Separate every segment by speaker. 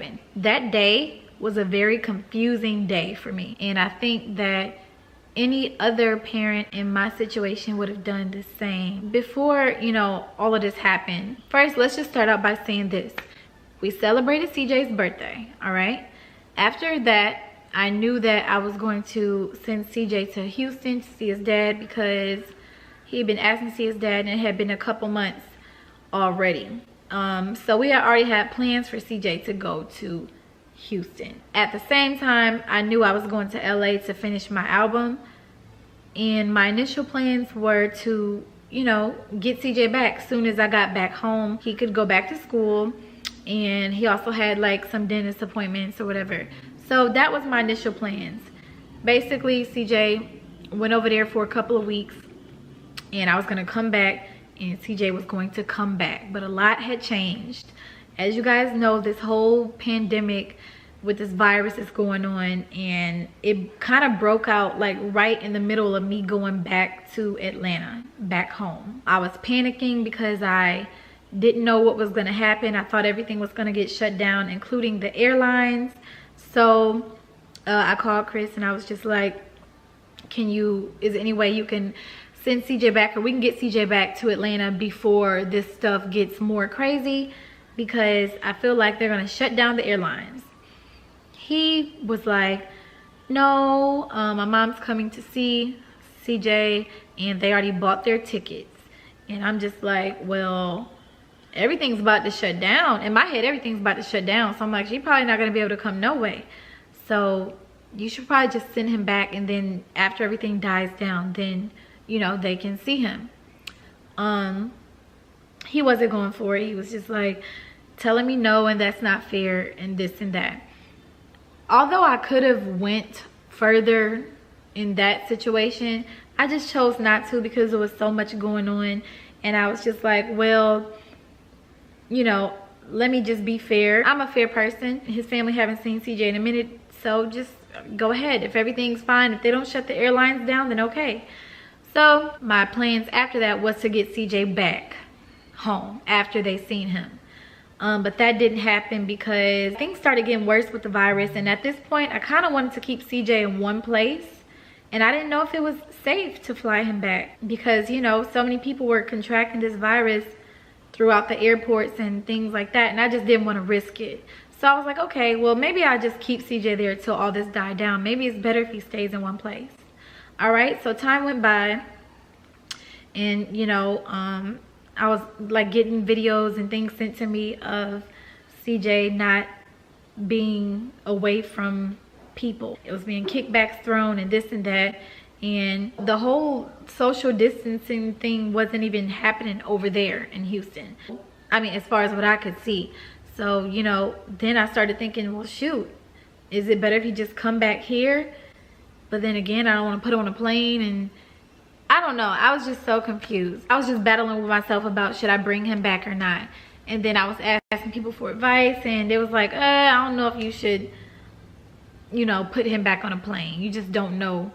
Speaker 1: happened. That day was a very confusing day for me, and I think that any other parent in my situation would have done the same. Before, you know, all of this happened, first, let's just start out by saying this. We celebrated CJ's birthday, all right? After that, I knew that I was going to send CJ to Houston to see his dad because he had been asking to see his dad, and it had been a couple months already. So we had already had plans for CJ to go to Houston. At the same time, I knew I was going to LA to finish my album, and my initial plans were to, you know, get CJ back. As soon as I got back home, he could go back to school, and he also had like some dentist appointments or whatever. So that was my initial plans. Basically, CJ went over there for a couple of weeks, and I was gonna come back, and CJ was going to come back, but a lot had changed. As you guys know, this whole pandemic with this virus is going on, and it kind of broke out like right in the middle of me going back to Atlanta, back home. I was panicking because I didn't know what was going to happen. I thought everything was going to get shut down, including the airlines. So I called Chris, and I was just like, is there any way you can send CJ back, or we can get CJ back to Atlanta before this stuff gets more crazy, because I feel like they're gonna shut down the airlines. He was like, no, my mom's coming to see CJ, and they already bought their tickets. And I'm just like, well, everything's about to shut down. In my head, everything's about to shut down. So I'm like, she's probably not gonna be able to come no way. So you should probably just send him back, and then after everything dies down, then, you know, they can see him. He wasn't going for it. He was just like telling me no, and that's not fair, and this and that. Although I could have went further in that situation, I just chose not to because there was so much going on, and I was just like, well, you know, let me just be fair. I'm a fair person. His family haven't seen CJ in a minute, so just go ahead. If everything's fine, if they don't shut the airlines down, then okay. So my plans after that was to get CJ back home after they seen him. But that didn't happen because things started getting worse with the virus, and at this point I kind of wanted to keep CJ in one place, and I didn't know if it was safe to fly him back because, you know, so many people were contracting this virus throughout the airports and things like that, and I just didn't want to risk it. So I was like, okay, well, maybe I'll just keep CJ there till all this died down. Maybe it's better if he stays in one place. All right, so time went by, and, you know, I was like getting videos and things sent to me of CJ not being away from people. It was being kickbacks thrown and this and that, and the whole social distancing thing wasn't even happening over there in Houston. I mean, as far as what I could see. So, you know, then I started thinking, well, shoot, is it better if he just come back here? But then again, I don't want to put him on a plane, and I don't know. I was just so confused. I was just battling with myself about should I bring him back or not. And then I was asking people for advice, and it was like, I don't know if you should, you know, put him back on a plane. You just don't know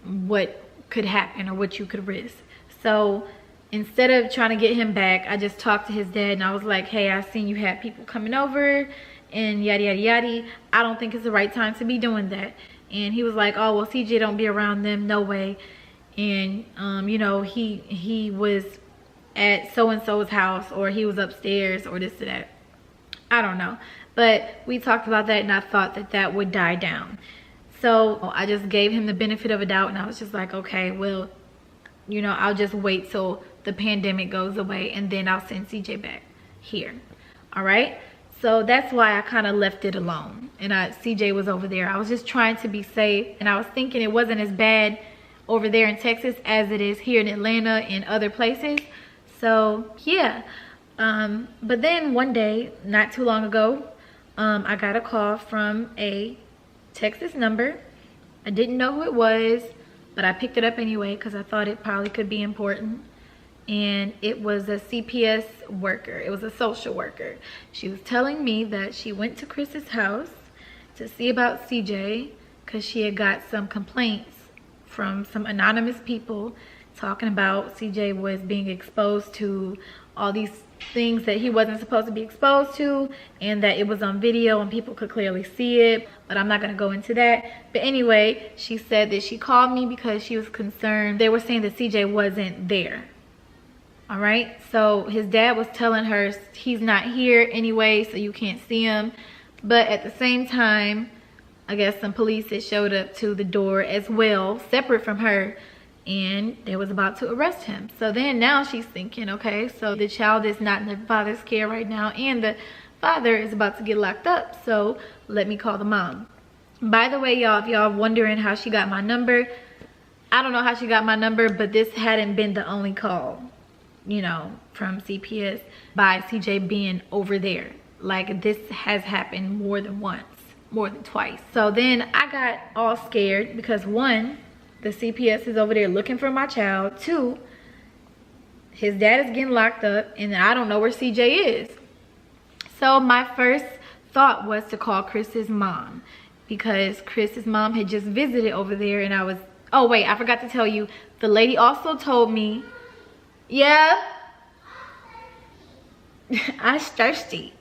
Speaker 1: what could happen or what you could risk. So instead of trying to get him back, I just talked to his dad, and I was like, hey, I seen you had people coming over and yada yada yada. I don't think it's the right time to be doing that. And he was like, oh, well, CJ don't be around them, no way. And you know, he was at so-and-so's house, or he was upstairs, or this or that. I don't know, but we talked about that, and I thought that that would die down. So I just gave him the benefit of a doubt, and I was just like, okay, well, you know, I'll just wait till the pandemic goes away, and then I'll send CJ back here. All right, so that's why I kind of left it alone, and CJ was over there. I was just trying to be safe, and I was thinking it wasn't as bad over there in Texas as it is here in Atlanta and other places. So yeah, but then one day, not too long ago, I got a call from a Texas number. I didn't know who it was, but I picked it up anyway because I thought it probably could be important. And it was a CPS worker. It was a social worker. She was telling me that she went to Chris's house to see about CJ because she had got some complaints from some anonymous people talking about CJ was being exposed to all these things that he wasn't supposed to be exposed to, and that it was on video and people could clearly see it, but I'm not going to go into that. But anyway, she said that she called me because she was concerned. They were saying that CJ wasn't there. All right, so his dad was telling her he's not here anyway, so you can't see him. But at the same time, I guess some police had showed up to the door as well, separate from her, and they was about to arrest him. So then now she's thinking, okay, so the child is not in the father's care right now, and the father is about to get locked up, so let me call the mom. By the way, y'all, if y'all wondering how she got my number, I don't know how she got my number, but this hadn't been the only call, you know, from CPS by CJ being over there. Like, this has happened more than once, more than twice. So then I got all scared because, one, the CPS is over there looking for my child. Two, his dad is getting locked up and I don't know where CJ is. So my first thought was to call Chris's mom, because Chris's mom had just visited over there, and I was, oh wait, I forgot to tell you, the lady also told me, yeah, I'm thirsty.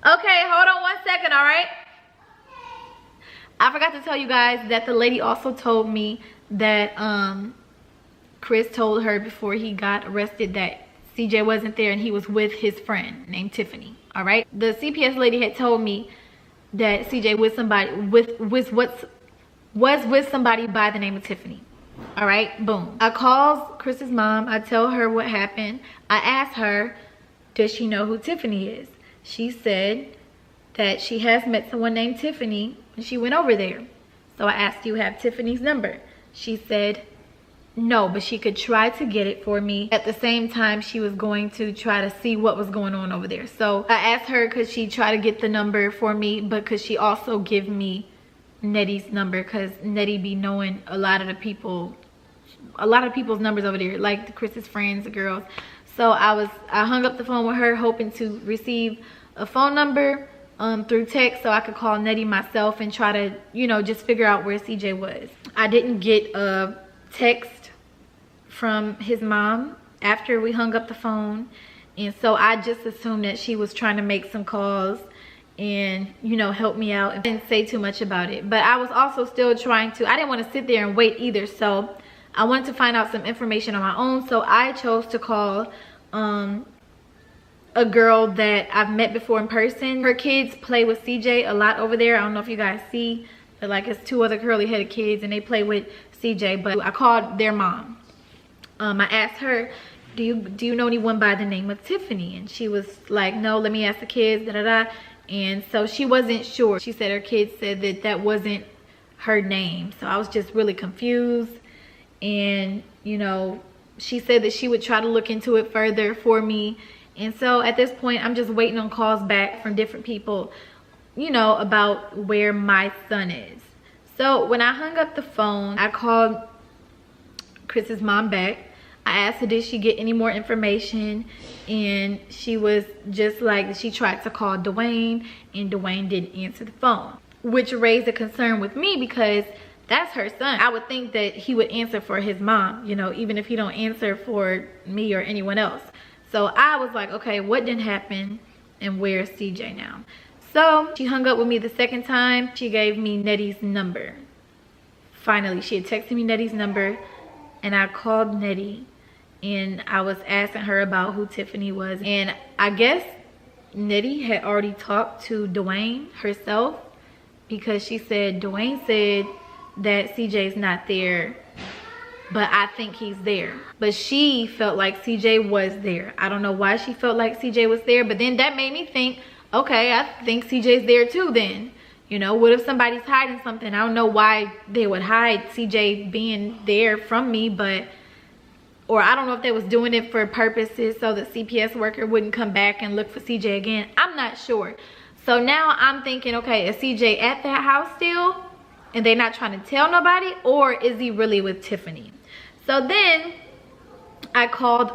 Speaker 1: Okay, hold on 1 second, all right? I forgot to tell you guys that the lady also told me that Chris told her before he got arrested that CJ wasn't there and he was with his friend named Tiffany. All right, the CPS lady had told me that CJ was with somebody by the name of Tiffany. All right, boom. I called Chris's mom. I tell her what happened. I asked her, does she know who Tiffany is? She said that she has met someone named Tiffany and she went over there. So I asked, do you have Tiffany's number? She said no, but she could try to get it for me. At the same time, she was going to try to see what was going on over there. So I asked her, could she try to get the number for me, but could she also give me Nettie's number, because Nettie be knowing a lot of people's numbers over there, like Chris's friends, the girls. So I hung up the phone with her, hoping to receive a phone number through text so I could call Nettie myself and try to, you know, just figure out where CJ was. I didn't get a text from his mom after we hung up the phone, and so I just assumed that she was trying to make some calls and, you know, help me out. I didn't say too much about it, but I was also still trying to, I didn't want to sit there and wait either, so I wanted to find out some information on my own. So I chose to call a girl that I've met before in person. Her kids play with CJ a lot over there. I don't know if you guys see, but like, it's two other curly headed kids and they play with CJ. But I called their mom. I asked her, do you know anyone by the name of Tiffany? And she was like, no, let me ask the kids, da da da. And so she wasn't sure. She said her kids said that that wasn't her name. So I was just really confused. And, you know, she said that she would try to look into it further for me. And so at this point, I'm just waiting on calls back from different people, you know, about where my son is. So when I hung up the phone, I called Chris's mom back. I asked her, did she get any more information? And she was just like, she tried to call Dwayne, and Dwayne didn't answer the phone, which raised a concern with me because that's her son. I would think that he would answer for his mom, you know, even if he don't answer for me or anyone else. So I was like, okay, what didn't happen and where's CJ now? So she hung up with me the second time. She gave me Nettie's number. Finally, she had texted me Nettie's number, and I called Nettie and I was asking her about who Tiffany was. And I guess Nettie had already talked to Dwayne herself, because she said, Dwayne said that CJ's not there, but I think he's there. But she felt like CJ was there. I don't know why she felt like CJ was there, but then that made me think, okay, I think CJ's there too then. You know, what if somebody's hiding something? I don't know why they would hide CJ being there from me, but, or I don't know if they was doing it for purposes so the CPS worker wouldn't come back and look for CJ again. I'm not sure. So now I'm thinking, okay, is CJ at that house still and they're not trying to tell nobody, or is he really with Tiffany? So then I called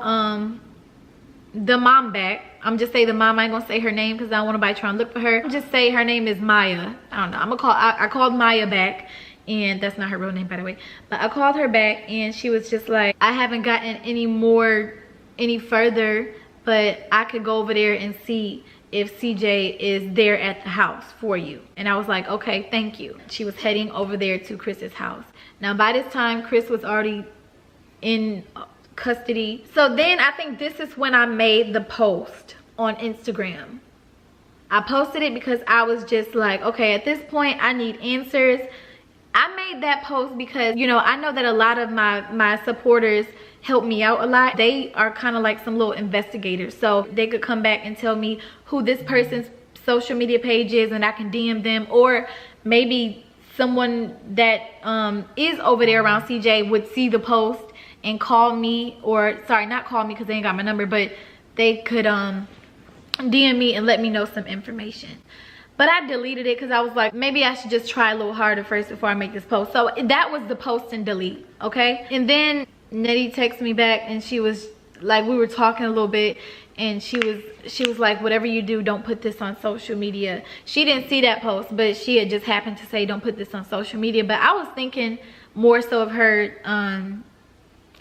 Speaker 1: the mom back. I'm just say the mom. I ain't gonna say her name because I don't want nobody trying to look for her. I'll just say her name is Maya. I don't know. I'm gonna call. I called Maya back, and that's not her real name, by the way. But I called her back, and she was just like, I haven't gotten any further but I could go over there and see if CJ is there at the house for you. And I was like, okay, thank you. She was heading over there to Chris's house. Now by this time, Chris was already in custody. So then I think this is when I made the post on Instagram. I posted it because I was just like, okay, at this point I need answers. I made that post because, you know, I know that a lot of my supporters help me out a lot. They are kind of like some little investigators, so they could come back and tell me who this person's social media page is, and I can DM them. Or maybe someone that is over there around CJ would see the post and call me, or sorry, not call me because they ain't got my number, but they could DM me and let me know some information. But I deleted it because I was like, maybe I should just try a little harder first before I make this post. So that was the post and delete, okay? And then Nettie texted me back, and she was like, we were talking a little bit, and she was like, whatever you do, don't put this on social media. She didn't see that post, but she had just happened to say, don't put this on social media. But I was thinking more so of her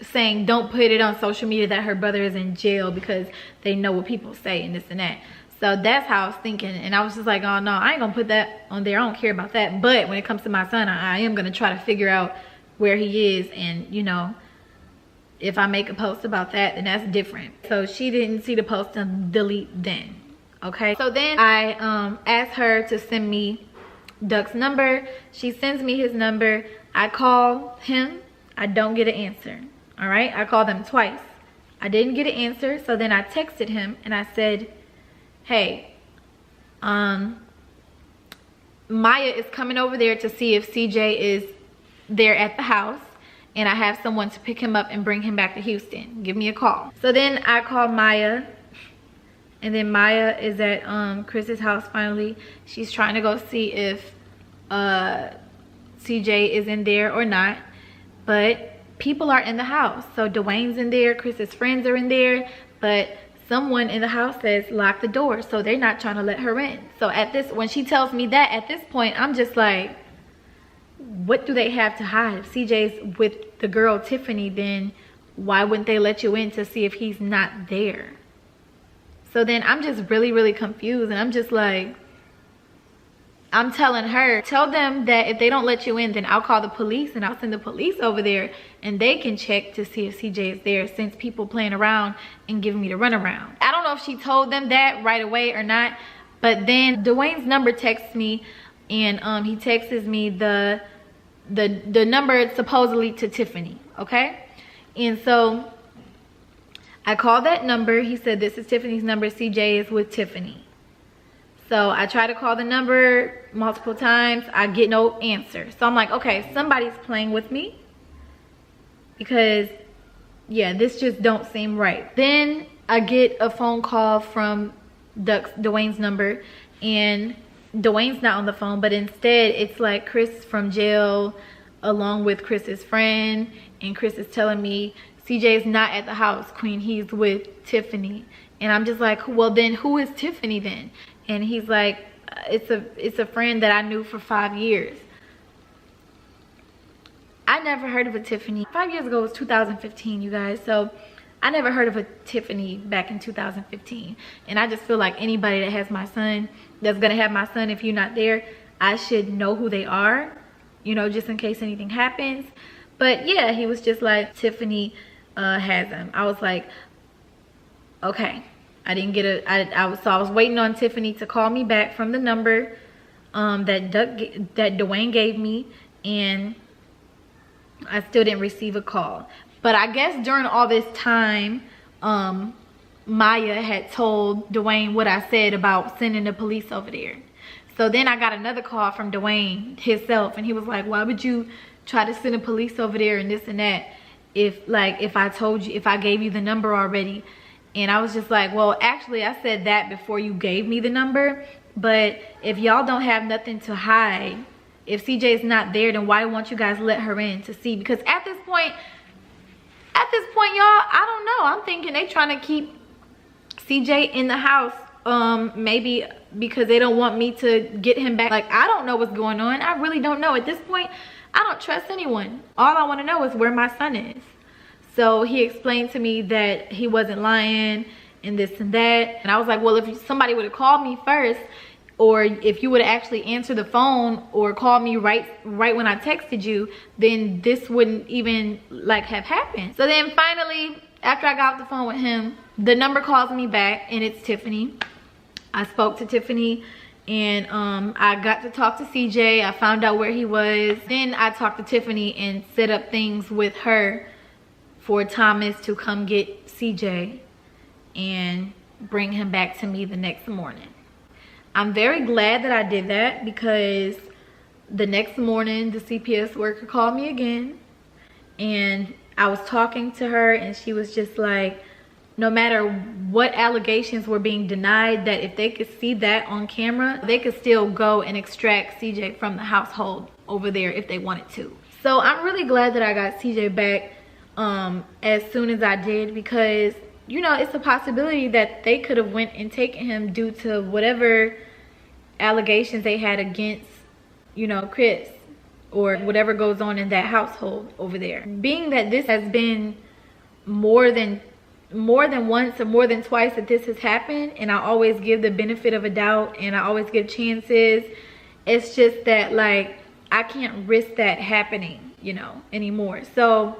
Speaker 1: saying, don't put it on social media that her brother is in jail, because they know what people say and this and that. So that's how I was thinking, and I was just like, oh no, I ain't gonna put that on there. I don't care about that. But when it comes to my son, I am gonna try to figure out where he is, and you know, if I make a post about that, then that's different. So she didn't see the post and delete then, okay? So then I asked her to send me Duck's number. She sends me his number. I call him. I don't get an answer, all right? I called him twice. I didn't get an answer, so then I texted him and I said, hey, Maya is coming over there to see if CJ is there at the house, and I have someone to pick him up and bring him back to Houston. Give me a call. So then I called Maya, and then Maya is at Chris's house finally. She's trying to go see if CJ is in there or not, but people are in the house. So Dwayne's in there, Chris's friends are in there, but someone in the house says lock the door, so they're not trying to let her in. So at this, when she tells me that, at this point I'm just like, what do they have to hide? If CJ's with the girl Tiffany, then why wouldn't they let you in to see if he's not there? So then I'm just really confused, and I'm just like, I'm telling her, tell them that if they don't let you in, then I'll call the police, and I'll send the police over there, and they can check to see if CJ is there, since people playing around and giving me the runaround. I don't know if she told them that right away or not, but then Dwayne's number texts me, and he texts me the number supposedly to Tiffany, okay? And so I called that number. He said, this is Tiffany's number. CJ is with Tiffany. So I try to call the number multiple times. I get no answer. So I'm like, okay, somebody's playing with me, because yeah, this just don't seem right. Then I get a phone call from Dwayne's number, and Dwayne's not on the phone, but instead it's like Chris from jail along with Chris's friend, and Chris is telling me CJ's not at the house, Queen, he's with Tiffany. And I'm just like, well then who is Tiffany then? And he's like, it's a friend that I knew for 5 years. I never heard of a Tiffany. 5 years ago was 2015, you guys. So I never heard of a Tiffany back in 2015. And I just feel like anybody that has my son, that's gonna have my son, if you're not there, I should know who they are, you know, just in case anything happens. But yeah, he was just like, Tiffany has him. I was like, okay. I didn't get a, I was waiting on Tiffany to call me back from the number that Dwayne gave me, and I still didn't receive a call. But I guess during all this time, Maya had told Dwayne what I said about sending the police over there. So then I got another call from Dwayne himself, and he was like, why would you try to send the police over there and this and that, if I told you, if I gave you the number already? And I was just like, well, actually I said that before you gave me the number, but if y'all don't have nothing to hide, if CJ's not there, then why won't you guys let her in to see? Because at this point, y'all, I don't know, I'm thinking they trying to keep CJ in the house, maybe because they don't want me to get him back. Like, I don't know what's going on. I really don't know. At this point, I don't trust anyone. All I want to know is where my son is. So he explained to me that he wasn't lying, and this and that. And I was like, well, if somebody would have called me first, or if you would have actually answered the phone or called me right when I texted you, then this wouldn't even like have happened. So then finally, after I got off the phone with him, the number calls me back, and it's Tiffany. I spoke to Tiffany, and I got to talk to CJ. I found out where he was. Then I talked to Tiffany and set up things with her for Thomas to come get CJ and bring him back to me the next morning. I'm very glad that I did that, because the next morning the CPS worker called me again, and I was talking to her, and she was just like, no matter what allegations were being denied, that if they could see that on camera, they could still go and extract CJ from the household over there if they wanted to. So I'm really glad that I got CJ back as soon as I did, because you know, it's a possibility that they could have went and taken him due to whatever allegations they had against, you know, Chris, or whatever goes on in that household over there. Being that this has been more than once or more than twice that this has happened, and I always give the benefit of a doubt and I always give chances, it's just that like I can't risk that happening, you know, anymore. So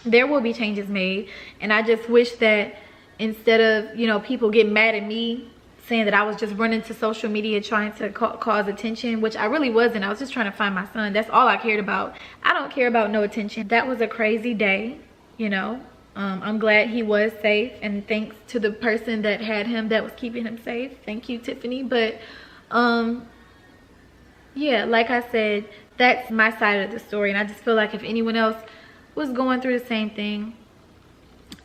Speaker 1: there will be changes made, and I just wish that instead of, you know, people getting mad at me saying that I was just running to social media trying to cause attention, which I really wasn't. I was just trying to find my son. That's all I cared about. I don't care about no attention. That was a crazy day, you know. I'm glad he was safe, and thanks to the person that had him that was keeping him safe. Thank you, Tiffany. But yeah, like I said, that's my side of the story, and I just feel like if anyone else was going through the same thing,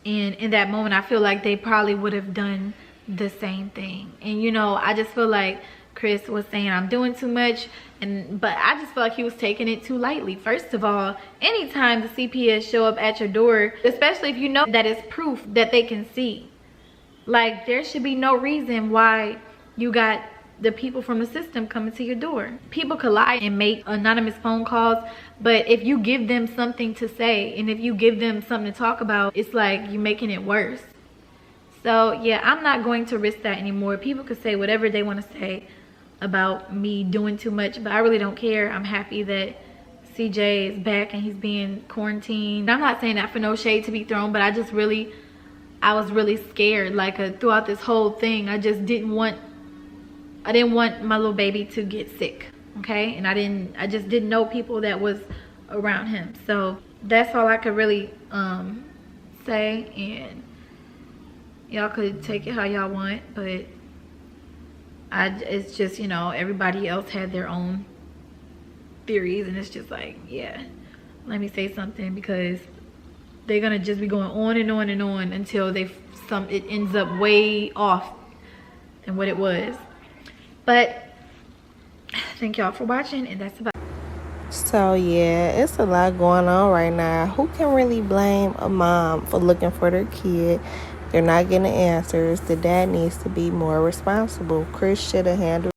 Speaker 1: and in that moment I feel like they probably would have done the same thing. And you know, I just feel like Chris was saying I'm doing too much, but I just feel like he was taking it too lightly. First of all, anytime the CPS show up at your door, especially if you know that it's proof that they can see, like there should be no reason why you got the people from the system coming to your door. People could lie and make anonymous phone calls, but if you give them something to say and if you give them something to talk about, it's like you're making it worse. So yeah, I'm not going to risk that anymore. People could say whatever they want to say about me doing too much, but I really don't care. I'm happy that CJ is back and he's being quarantined. I'm not saying that for no shade to be thrown, but I was really scared. Like throughout this whole thing, I didn't want my little baby to get sick, okay? And I just didn't know people that was around him. So that's all I could really say, and y'all could take it how y'all want, but it's just, you know, everybody else had their own theories, and it's just like, yeah, let me say something, because they're gonna just be going on and on and on until it ends up way off than what it was. But thank y'all for watching, and that's about it.
Speaker 2: So yeah, it's a lot going on right now. Who can really blame a mom for looking for their kid? They're not getting answers. The dad needs to be more responsible. Chris should have handled